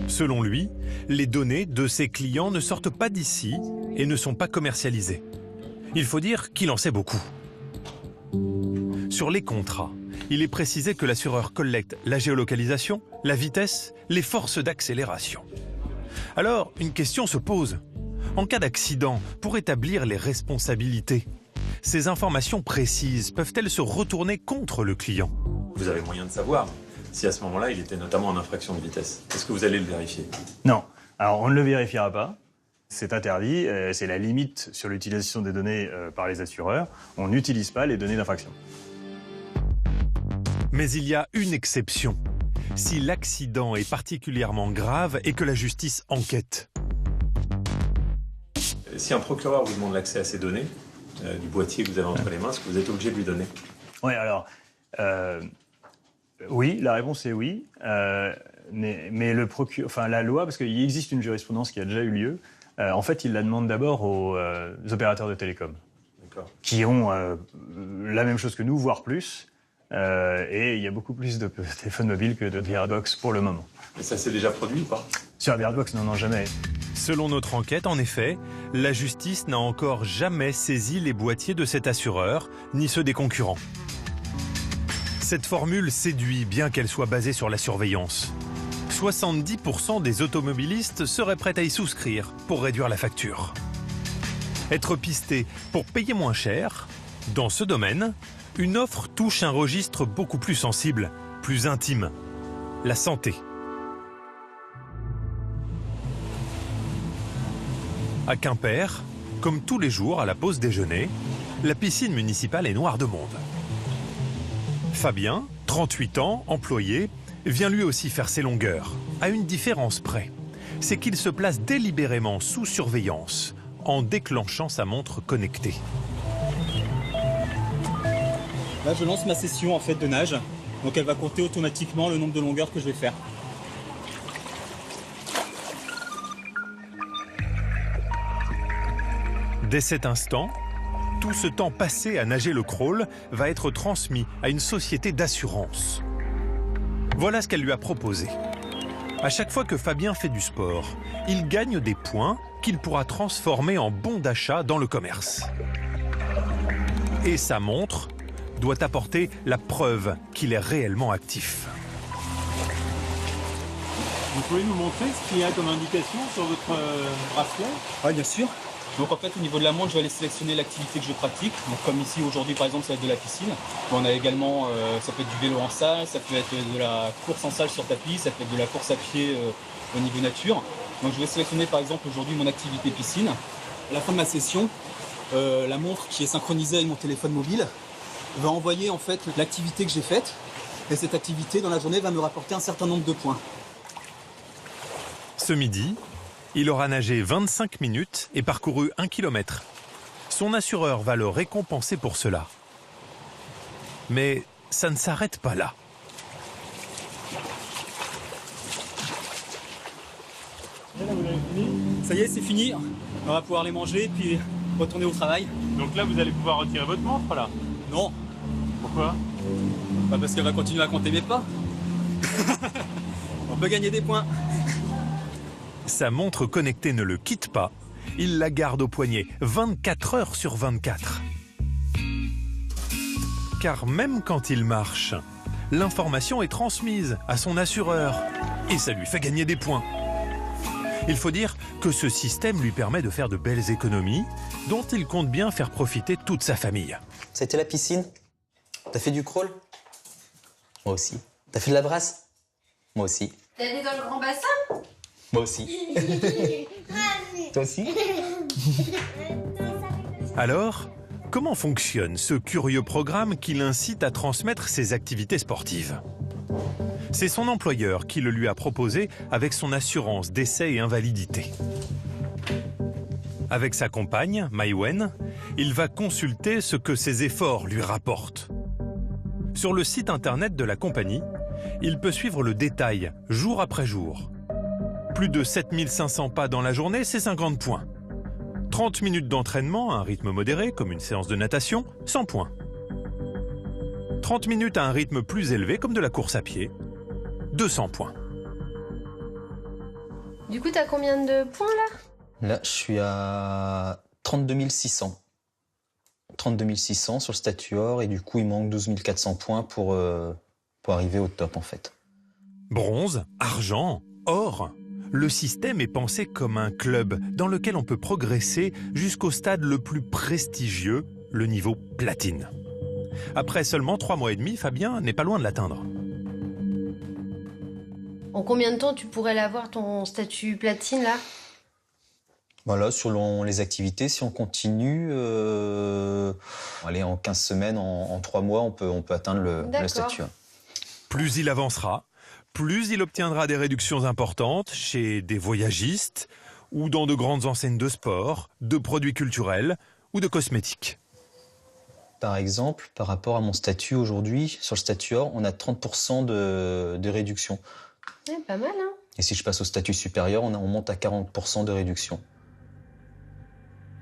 U: Selon lui, les données de ses clients ne sortent pas d'ici et ne sont pas commercialisées. Il faut dire qu'il en sait beaucoup. Sur les contrats, il est précisé que l'assureur collecte la géolocalisation, la vitesse, les forces d'accélération. Alors, une question se pose. En cas d'accident, pour établir les responsabilités, ces informations précises peuvent-elles se retourner contre le client?
T: Vous avez moyen de savoir si à ce moment-là, il était notamment en infraction de vitesse. Est-ce que vous allez le vérifier?
F: Non. Alors, on ne le vérifiera pas. C'est interdit, c'est la limite sur l'utilisation des données par les assureurs. On n'utilise pas les données d'infraction.
U: Mais il y a une exception. Si l'accident est particulièrement grave et que la justice enquête.
C: Si un procureur vous demande l'accès à ces données, du boîtier que vous avez entre les mains, est-ce que vous êtes obligé de lui donner?
F: Oui, alors, oui, la réponse est oui. Mais la loi, parce qu'il existe une jurisprudence qui a déjà eu lieu, en fait, il la demande d'abord aux opérateurs de télécom, qui ont la même chose que nous, voire plus. Et il y a beaucoup plus de téléphones mobiles que de Beardbox pour le moment.
C: Et ça s'est déjà produit ou pas?
F: Sur Beardbox, non, jamais.
U: Selon notre enquête, en effet, la justice n'a encore jamais saisi les boîtiers de cet assureur, ni ceux des concurrents. Cette formule séduit, bien qu'elle soit basée sur la surveillance. 70% des automobilistes seraient prêts à y souscrire pour réduire la facture. Être pisté pour payer moins cher, dans ce domaine, une offre touche un registre beaucoup plus sensible, plus intime, la santé. À Quimper, comme tous les jours à la pause déjeuner, la piscine municipale est noire de monde. Fabien, 38 ans, employé, vient lui aussi faire ses longueurs, à une différence près. C'est qu'il se place délibérément sous surveillance, en déclenchant sa montre connectée.
I: Là, je lance ma session en fait de nage, donc elle va compter automatiquement le nombre de longueurs que je vais faire.
U: Dès cet instant, tout ce temps passé à nager le crawl va être transmis à une société d'assurance. Voilà ce qu'elle lui a proposé. À chaque fois que Fabien fait du sport, il gagne des points qu'il pourra transformer en bons d'achat dans le commerce. Et sa montre doit apporter la preuve qu'il est réellement actif.
I: Vous pouvez nous montrer ce qu'il y a comme indication sur votre bracelet? Oui, bien sûr. Donc en fait, au niveau de la montre, je vais aller sélectionner l'activité que je pratique. Donc comme ici, aujourd'hui, par exemple, ça va être de la piscine. On a également, ça peut être du vélo en salle, ça peut être de la course en salle sur tapis, ça peut être de la course à pied au niveau nature. Donc je vais sélectionner, par exemple, aujourd'hui, mon activité piscine. À la fin de ma session, la montre qui est synchronisée avec mon téléphone mobile va envoyer en fait l'activité que j'ai faite. Et cette activité, dans la journée, va me rapporter un certain nombre de points.
U: Ce midi, il aura nagé 25 minutes et parcouru 1 kilomètre. Son assureur va le récompenser pour cela. Mais ça ne s'arrête pas là.
I: Ça y est, c'est fini. On va pouvoir les manger et puis retourner au travail.
T: Donc là, vous allez pouvoir retirer votre montre, là?
I: Non.
T: Pourquoi?
I: Bah parce qu'elle va continuer à compter mes pas. On peut gagner des points.
U: Sa montre connectée ne le quitte pas. Il la garde au poignet 24 heures sur 24. Car même quand il marche, l'information est transmise à son assureur. Et ça lui fait gagner des points. Il faut dire que ce système lui permet de faire de belles économies dont il compte bien faire profiter toute sa famille.
W: Ça a été la piscine? T'as fait du crawl? Moi aussi. T'as fait de la brasse? Moi aussi.
X: T'es allé dans le grand bassin?
W: Moi aussi. Toi aussi?
U: Alors, comment fonctionne ce curieux programme qui l'incite à transmettre ses activités sportives? C'est son employeur qui le lui a proposé avec son assurance décès et invalidité. Avec sa compagne, Maïwen, il va consulter ce que ses efforts lui rapportent. Sur le site internet de la compagnie, il peut suivre le détail jour après jour. Plus de 7500 pas dans la journée, c'est 50 points. 30 minutes d'entraînement à un rythme modéré, comme une séance de natation, 100 points. 30 minutes à un rythme plus élevé, comme de la course à pied, 200 points.
X: Du coup, t'as combien de points là?
W: Là, je suis à 32 600. 32 600 sur le statut or et du coup, il manque 12 400 points pour arriver au top en fait.
U: Bronze, argent, or. Le système est pensé comme un club dans lequel on peut progresser jusqu'au stade le plus prestigieux, le niveau platine. Après seulement 3 mois et demi, Fabien n'est pas loin de l'atteindre.
X: En combien de temps tu pourrais l'avoir ton statut platine là?
W: Voilà, selon les activités, si on continue, allez, en 15 semaines, en 3 mois, on peut atteindre le statut.
U: Plus il avancera, plus il obtiendra des réductions importantes chez des voyagistes ou dans de grandes enseignes de sport, de produits culturels ou de cosmétiques.
W: Par exemple, par rapport à mon statut aujourd'hui, sur le statut or, on a 30% de réduction.
X: Ouais, pas mal, hein.
W: Et si je passe au statut supérieur, on monte à 40% de réduction.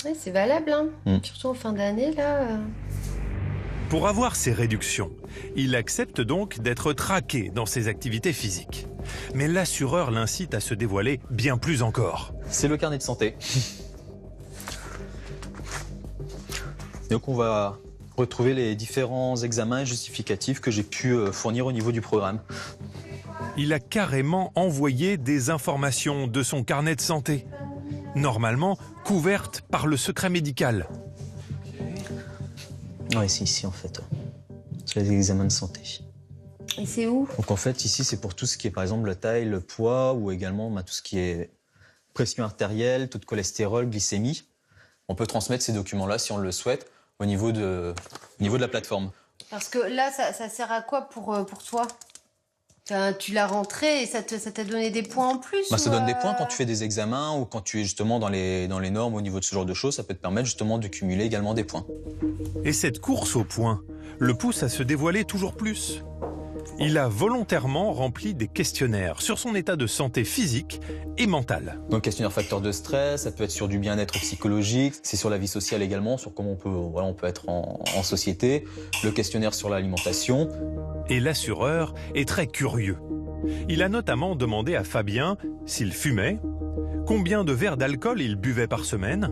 X: Ouais, c'est valable, hein. Surtout en fin d'année, là.
U: Pour avoir ces réductions, il accepte donc d'être traqué dans ses activités physiques. Mais l'assureur l'incite à se dévoiler bien plus encore.
W: C'est le carnet de santé. Donc on va retrouver les différents examens justificatifs que j'ai pu fournir au niveau du programme.
U: Il a carrément envoyé des informations de son carnet de santé, normalement couvertes par le secret médical.
W: Oui, c'est ici en fait. C'est les examens de santé.
X: Et c'est où?
W: Donc en fait, ici, c'est pour tout ce qui est par exemple la taille, le poids ou également tout ce qui est pression artérielle, taux de cholestérol, glycémie. On peut transmettre ces documents-là si on le souhaite au niveau de la plateforme.
X: Parce que là, ça sert à quoi pour toi? Tu l'as rentré et ça t'a donné des points en plus?
W: Ça donne des points quand tu fais des examens ou quand tu es justement dans les normes au niveau de ce genre de choses. Ça peut te permettre justement de cumuler également des points.
U: Et cette course aux points le pousse à se dévoiler toujours plus. Il a volontairement rempli des questionnaires sur son état de santé physique et mentale.
W: Donc questionnaire facteur de stress, ça peut être sur du bien-être psychologique, c'est sur la vie sociale également, sur comment on peut être en société, le questionnaire sur l'alimentation.
U: Et l'assureur est très curieux. Il a notamment demandé à Fabien s'il fumait, combien de verres d'alcool il buvait par semaine,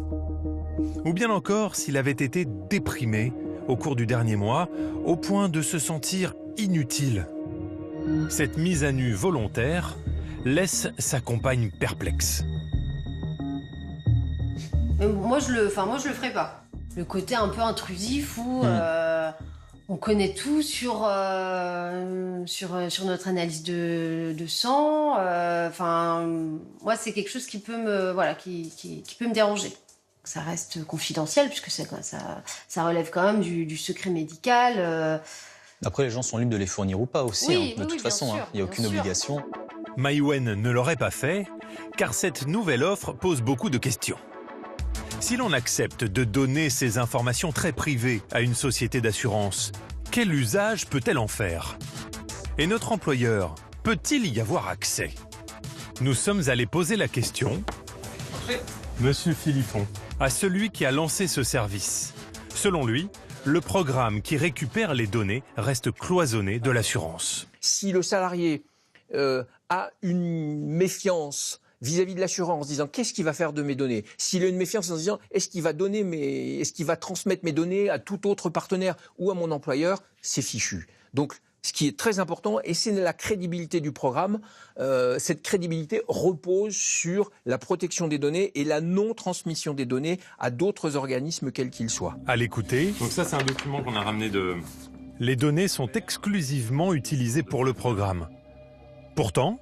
U: ou bien encore s'il avait été déprimé au cours du dernier mois, au point de se sentir inutile. Cette mise à nu volontaire laisse sa compagne perplexe.
X: Moi, je le ferai pas. Le côté un peu intrusif où on connaît tout sur notre analyse de sang. Moi, c'est quelque chose qui peut me déranger. Ça reste confidentiel puisque ça relève quand même du secret médical.
W: Après, les gens sont libres de les fournir ou pas aussi, de toute façon. Il n'y a aucune obligation.
U: Maïwenn ne l'aurait pas fait, car cette nouvelle offre pose beaucoup de questions. Si l'on accepte de donner ces informations très privées à une société d'assurance, quel usage peut-elle en faire? Et notre employeur peut-il y avoir accès? Nous sommes allés poser la question, Monsieur Philippon, à celui qui a lancé ce service. Selon lui, le programme qui récupère les données reste cloisonné de l'assurance.
H: Si le salarié a une méfiance vis-à-vis de l'assurance, disant qu'est-ce qu'il va faire de mes données, s'il a une méfiance en se disant est-ce qu'il va transmettre mes données à tout autre partenaire ou à mon employeur, c'est fichu. Donc, ce qui est très important, et c'est la crédibilité du programme, cette crédibilité repose sur la protection des données et la non-transmission des données à d'autres organismes, quels qu'ils soient.
U: À l'écouter, donc ça c'est un document qu'on a ramené de... Les données sont exclusivement utilisées pour le programme. Pourtant,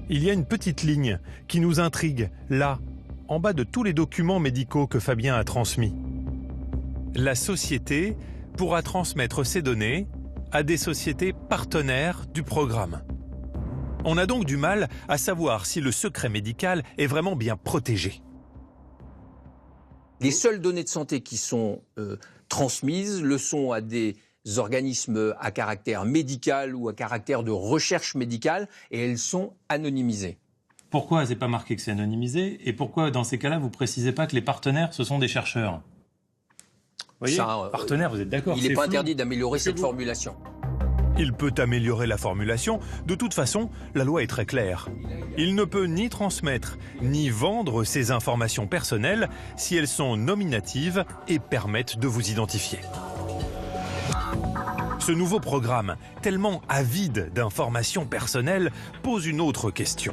U: il y a une petite ligne qui nous intrigue, là, en bas de tous les documents médicaux que Fabien a transmis. La société pourra transmettre ces données à des sociétés partenaires du programme. On a donc du mal à savoir si le secret médical est vraiment bien protégé.
H: Les seules données de santé qui sont transmises le sont à des organismes à caractère médical ou à caractère de recherche médicale et elles sont anonymisées.
F: Pourquoi c'est pas marqué que c'est anonymisé et pourquoi dans ces cas-là vous précisez pas que les partenaires ce sont des chercheurs? Vous voyez, partenaire, vous êtes d'accord?
H: Il n'est pas interdit d'améliorer cette formulation.
U: Il peut améliorer la formulation. De toute façon, la loi est très claire. Il ne peut ni transmettre, ni vendre ces informations personnelles si elles sont nominatives et permettent de vous identifier. Ce nouveau programme, tellement avide d'informations personnelles, pose une autre question.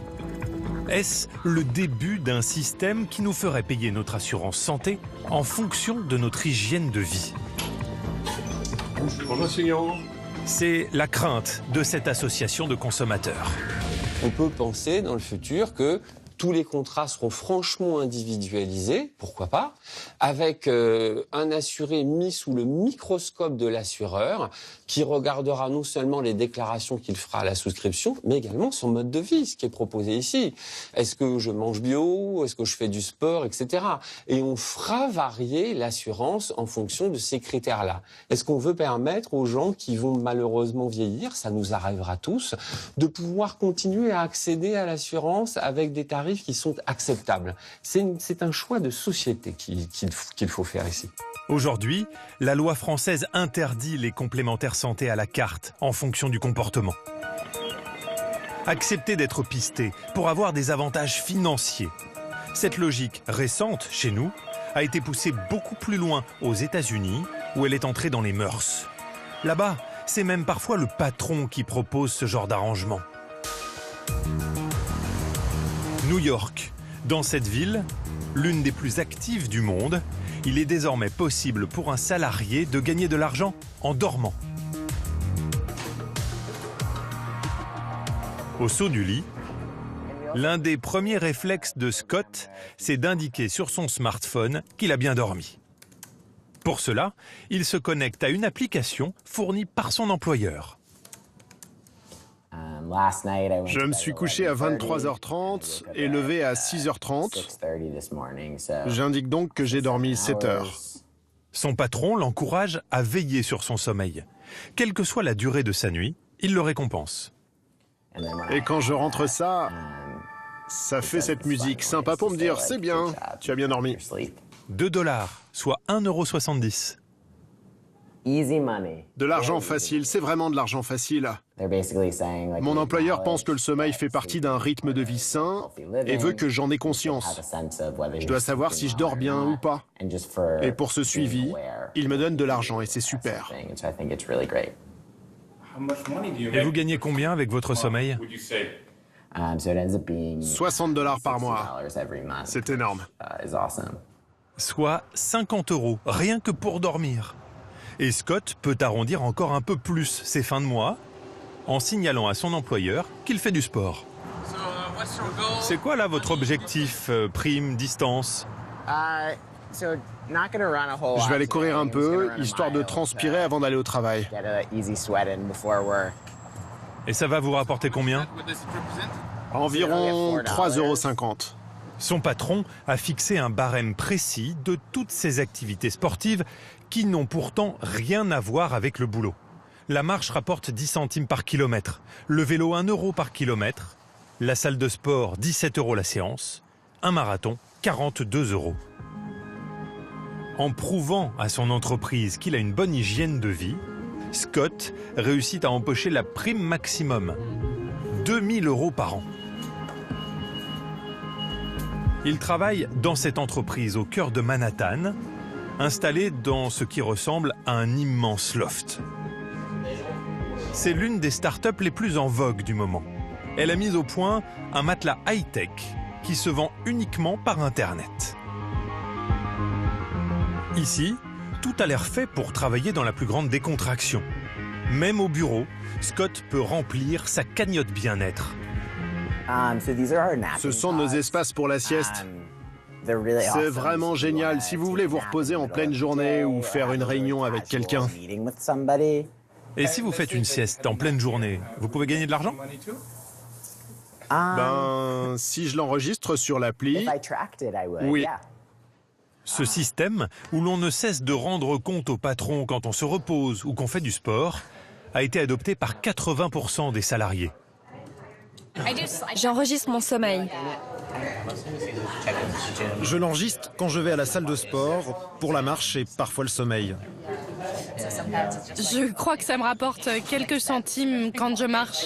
U: Est-ce le début d'un système qui nous ferait payer notre assurance santé en fonction de notre hygiène de vie?
A: Bonjour, Signon.
U: C'est la crainte de cette association de consommateurs.
P: On peut penser dans le futur que tous les contrats seront franchement individualisés, pourquoi pas, avec un assuré mis sous le microscope de l'assureur qui regardera non seulement les déclarations qu'il fera à la souscription, mais également son mode de vie, ce qui est proposé ici. Est-ce que je mange bio? Est-ce que je fais du sport, etc. Et on fera varier l'assurance en fonction de ces critères-là. Est-ce qu'on veut permettre aux gens qui vont malheureusement vieillir, ça nous arrivera tous, de pouvoir continuer à accéder à l'assurance avec des tarifs qui sont acceptables? C'est un choix de société qu'il faut faire ici.
U: Aujourd'hui, la loi française interdit les complémentaires santé à la carte en fonction du comportement. Accepter d'être pisté pour avoir des avantages financiers. Cette logique récente, chez nous, a été poussée beaucoup plus loin aux États-Unis, où elle est entrée dans les mœurs. Là-bas, c'est même parfois le patron qui propose ce genre d'arrangement. New York. Dans cette ville, l'une des plus actives du monde, il est désormais possible pour un salarié de gagner de l'argent en dormant. Au saut du lit, l'un des premiers réflexes de Scott, c'est d'indiquer sur son smartphone qu'il a bien dormi. Pour cela, il se connecte à une application fournie par son employeur.
B: Je me suis couché à 23h30 et levé à 6h30. J'indique donc que j'ai dormi 7 heures.
U: Son patron l'encourage à veiller sur son sommeil. Quelle que soit la durée de sa nuit, il le récompense.
B: Et quand je rentre ça fait cette musique sympa pour me dire « c'est bien, tu as bien dormi ».
U: $2, soit 1,70 €.
B: De l'argent facile, c'est vraiment de l'argent facile. Mon employeur pense que le sommeil fait partie d'un rythme de vie sain et veut que j'en ai conscience. Je dois savoir si je dors bien ou pas. Et pour ce suivi, il me donne de l'argent et c'est super.
U: Et vous gagnez combien avec votre sommeil?
B: $60 par mois. C'est énorme.
U: Soit 50 €, rien que pour dormir. Et Scott peut arrondir encore un peu plus ses fins de mois en signalant à son employeur qu'il fait du sport. C'est quoi là votre objectif, prime, distance?
B: Je vais aller courir un peu, histoire de transpirer avant d'aller au travail.
U: Et ça va vous rapporter combien?
B: Environ 3,50 €.
U: Son patron a fixé un barème précis de toutes ses activités sportives qui n'ont pourtant rien à voir avec le boulot. La marche rapporte 10 centimes par kilomètre, le vélo 1 € par kilomètre, la salle de sport 17 € la séance, un marathon 42 €. En prouvant à son entreprise qu'il a une bonne hygiène de vie, Scott réussit à empocher la prime maximum, 2 000 € par an. Il travaille dans cette entreprise au cœur de Manhattan, installée dans ce qui ressemble à un immense loft. C'est l'une des startups les plus en vogue du moment. Elle a mis au point un matelas high-tech qui se vend uniquement par Internet. Ici, tout a l'air fait pour travailler dans la plus grande décontraction. Même au bureau, Scott peut remplir sa cagnotte bien-être.
B: Ce sont nos espaces pour la sieste. C'est vraiment génial si vous voulez vous reposer en pleine journée ou faire une réunion avec quelqu'un.
U: Et si vous faites une sieste en pleine journée, vous pouvez gagner de l'argent?
B: Si je l'enregistre sur l'appli, oui.
U: Ce système, où l'on ne cesse de rendre compte au patron quand on se repose ou qu'on fait du sport, a été adopté par 80% des salariés.
J: J'enregistre mon sommeil.
K: Je l'enregistre quand je vais à la salle de sport, pour la marche et parfois le sommeil.
G: Je crois que ça me rapporte quelques centimes quand je marche.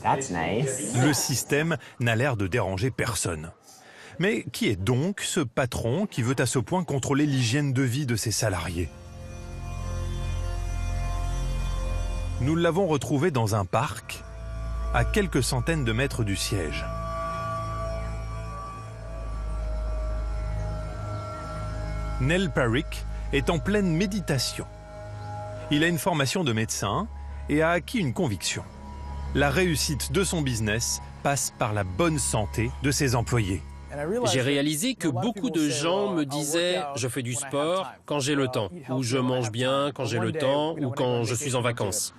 U: Le système n'a l'air de déranger personne. Mais qui est donc ce patron qui veut à ce point contrôler l'hygiène de vie de ses salariés? Nous l'avons retrouvé dans un parc, à quelques centaines de mètres du siège. Nel Parrick est en pleine méditation. Il a une formation de médecin et a acquis une conviction. La réussite de son business passe par la bonne santé de ses employés.
J: J'ai réalisé que beaucoup de gens me disaient « je fais du sport quand j'ai le temps » ou « je mange bien quand j'ai le temps » ou « quand je suis en vacances ».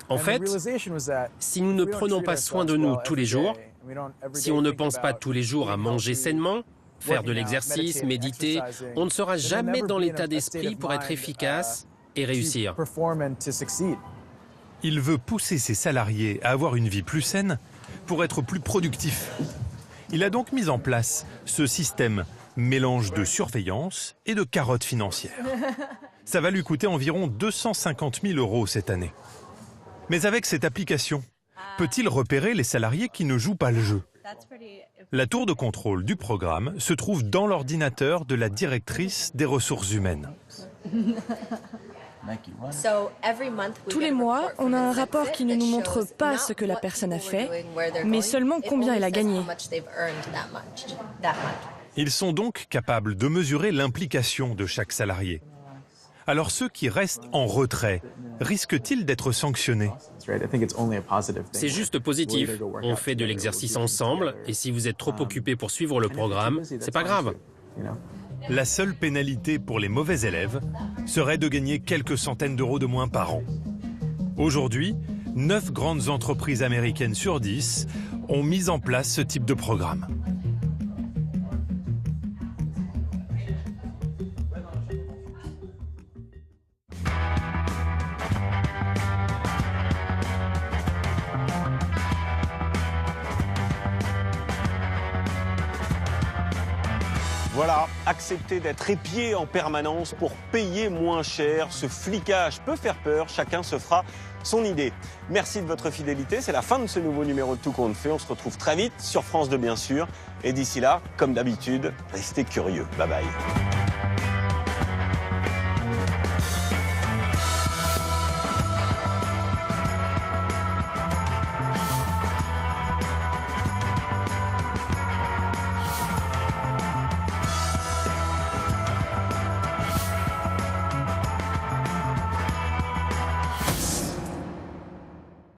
J: En fait, si nous ne prenons pas soin de nous tous les jours, si on ne pense pas tous les jours à manger sainement, faire de l'exercice, méditer, on ne sera jamais dans l'état d'esprit pour être efficace et réussir.
U: Il veut pousser ses salariés à avoir une vie plus saine pour être plus productifs. Il a donc mis en place ce système, mélange de surveillance et de carottes financières. Ça va lui coûter environ 250 000 € cette année. Mais avec cette application, peut-il repérer les salariés qui ne jouent pas le jeu? La tour de contrôle du programme se trouve dans l'ordinateur de la directrice des ressources humaines.
L: Tous les mois, on a un rapport qui ne nous montre pas ce que la personne a fait, mais seulement combien elle a gagné.
U: Ils sont donc capables de mesurer l'implication de chaque salarié. Alors ceux qui restent en retrait, risquent-ils d'être sanctionnés?
J: C'est juste positif. On fait de l'exercice ensemble et si vous êtes trop occupé pour suivre le programme, c'est pas grave.
U: La seule pénalité pour les mauvais élèves serait de gagner quelques centaines d'euros de moins par an. Aujourd'hui, 9 grandes entreprises américaines sur 10 ont mis en place ce type de programme.
A: Voilà, accepter d'être épié en permanence pour payer moins cher. Ce flicage peut faire peur, chacun se fera son idée. Merci de votre fidélité, c'est la fin de ce nouveau numéro de Tout compte fait. On se retrouve très vite sur France 2 bien sûr. Et d'ici là, comme d'habitude, restez curieux. Bye bye.